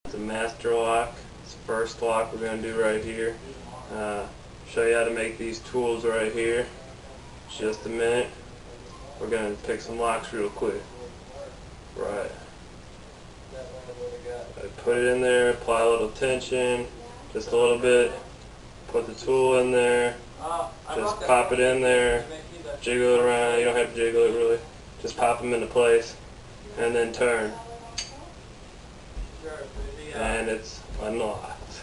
It's a master lock. It's the first lock we're going to do right here. Show you how to make these tools right here. Just a minute. We're going to pick some locks real quick. Right. Put it in there, apply a little tension, just a little bit. Put the tool in there, just pop it in there, jiggle it around. You don't have to jiggle it really. Just pop them into place and then turn. And it's unlocked.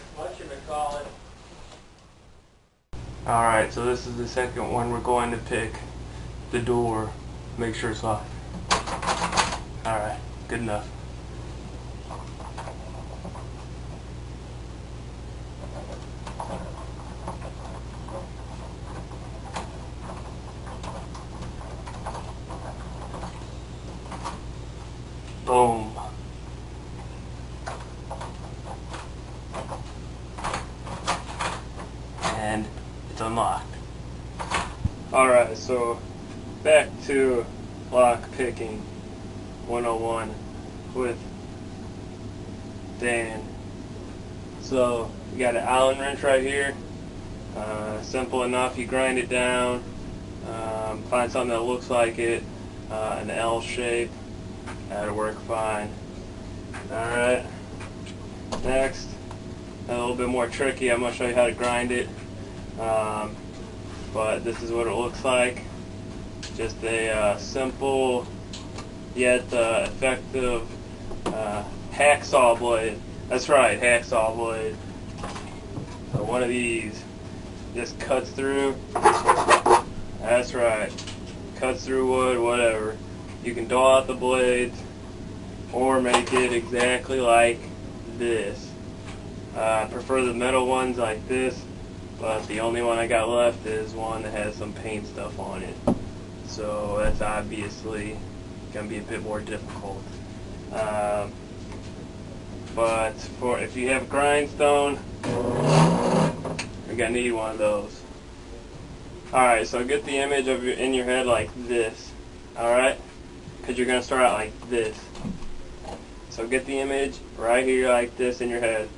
Alright, so this is the second one. We're going to pick the door. Make sure it's locked. Alright, good enough. Boom. And it's unlocked. Alright, so back to lock picking 101 with Dan. So you got an Allen wrench right here. Simple enough. You grind it down. Find something that looks like it. An L shape. That'll work fine. Alright. Next, a little bit more tricky. I'm going to show you how to grind it. But this is what it looks like. Just a simple yet effective hacksaw blade. That's right, hacksaw blade. So one of these just cuts through. That's right. Cuts through wood, whatever. You can dull out the blades or make it exactly like this. I prefer the metal ones like this, but the only one I got left is one that has some paint stuff on it. So that's obviously going to be a bit more difficult. But if you have a grindstone, you're going to need one of those. Alright, so get the image of in your head like this. Alright? Because you're going to start out like this. So get the image right here like this in your head.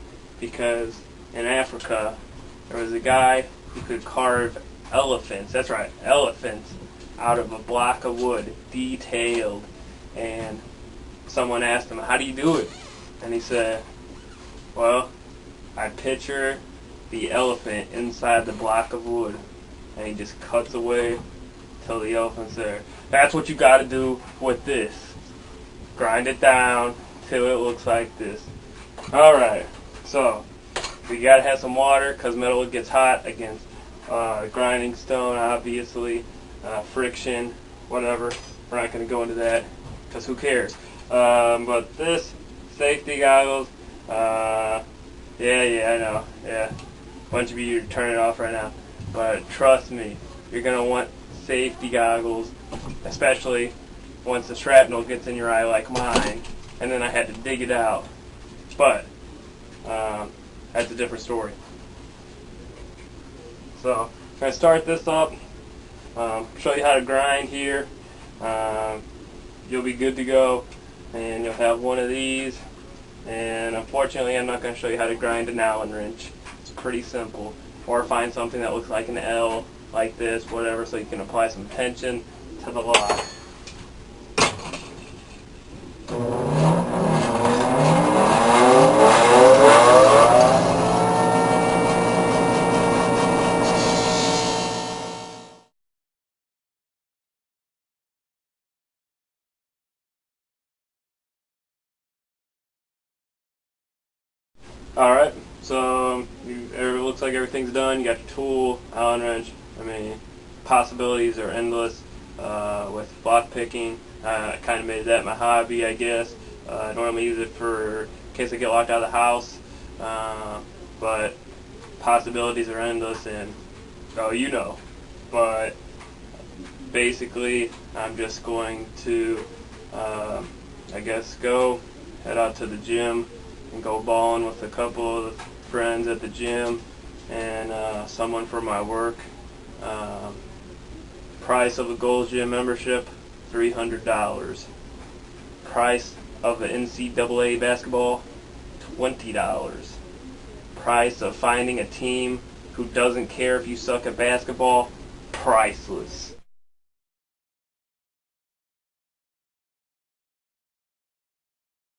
Because in Africa, there was a guy who could carve elephants. That's right, elephants out of a block of wood, detailed. And someone asked him, how do you do it? And he said, well, I picture the elephant inside the block of wood. And he just cuts away till the elephant's there. That's what you got to do with this. Grind it down till it looks like this. Alright, so we got to have some water because metal gets hot against grinding stone, obviously. Friction, whatever. We're not going to go into that because who cares. But this, safety goggles, yeah, I know. Yeah, a bunch of you are turning it off right now. But trust me, you're going to want safety goggles, especially once the shrapnel gets in your eye like mine, and then I had to dig it out. But that's a different story. So I'm going to start this up, show you how to grind here. You'll be good to go, and you'll have one of these. And unfortunately, I'm not going to show you how to grind an Allen wrench. It's pretty simple. Or find something that looks like an L, like this, whatever, so you can apply some tension to the lock. Alright, so it looks like everything's done. You got your tool, Allen wrench. I mean, possibilities are endless with lock picking. I kind of made that my hobby, I guess. I normally use it for in case I get locked out of the house. But possibilities are endless, and oh, you know. But basically, I'm just going to, I guess, head out to the gym and go balling with a couple of friends at the gym and someone for my work. Price of a Gold's Gym membership, $300. Price of an NCAA basketball, $20. Price of finding a team who doesn't care if you suck at basketball, priceless.